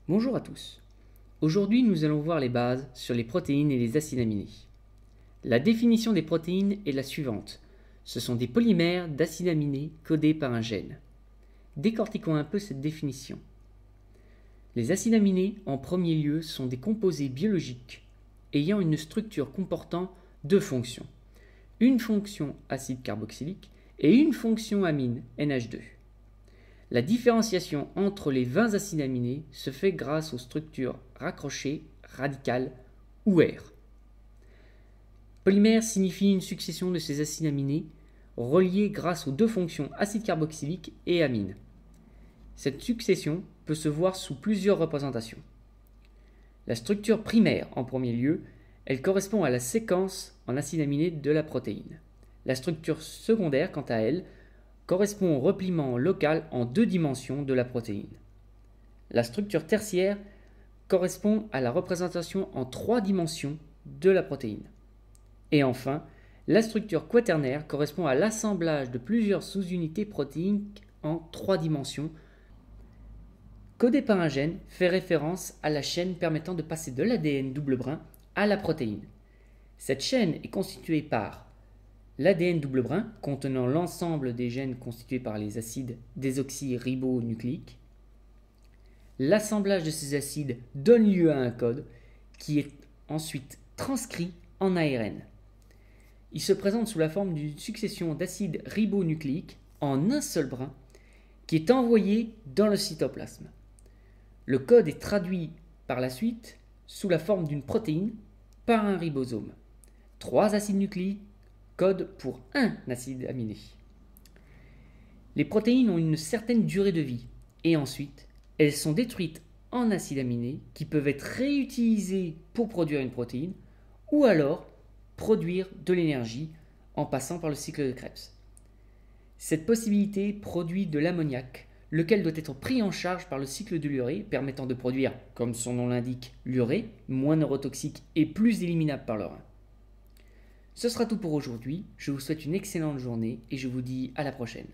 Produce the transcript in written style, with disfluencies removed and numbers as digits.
Bonjour à tous. Aujourd'hui, nous allons voir les bases sur les protéines et les acides aminés. La définition des protéines est la suivante. Ce sont des polymères d'acides aminés codés par un gène. Décortiquons un peu cette définition. Les acides aminés, en premier lieu, sont des composés biologiques ayant une structure comportant deux fonctions. Une fonction acide carboxylique et une fonction amine NH2. La différenciation entre les 20 acides aminés se fait grâce aux structures raccrochées, radicales ou R. Polymère signifie une succession de ces acides aminés reliés grâce aux deux fonctions acide carboxylique et amine. Cette succession peut se voir sous plusieurs représentations. La structure primaire, en premier lieu, elle correspond à la séquence en acides aminés de la protéine. La structure secondaire, quant à elle, correspond au repliement local en deux dimensions de la protéine. La structure tertiaire correspond à la représentation en trois dimensions de la protéine. Et enfin, la structure quaternaire correspond à l'assemblage de plusieurs sous-unités protéiniques en trois dimensions. Codé par un gène fait référence à la chaîne permettant de passer de l'ADN double brin à la protéine. Cette chaîne est constituée par l'ADN double brin contenant l'ensemble des gènes constitués par les acides désoxyribonucléiques. L'assemblage de ces acides donne lieu à un code qui est ensuite transcrit en ARN. Il se présente sous la forme d'une succession d'acides ribonucléiques en un seul brin qui est envoyé dans le cytoplasme. Le code est traduit par la suite sous la forme d'une protéine par un ribosome. 3 acides nucléiques code pour un acide aminé. Les protéines ont une certaine durée de vie et ensuite elles sont détruites en acides aminés qui peuvent être réutilisés pour produire une protéine ou alors produire de l'énergie en passant par le cycle de Krebs. Cette possibilité produit de l'ammoniac, lequel doit être pris en charge par le cycle de l'urée permettant de produire, comme son nom l'indique, l'urée, moins neurotoxique et plus éliminable par le rein. Ce sera tout pour aujourd'hui, je vous souhaite une excellente journée et je vous dis à la prochaine.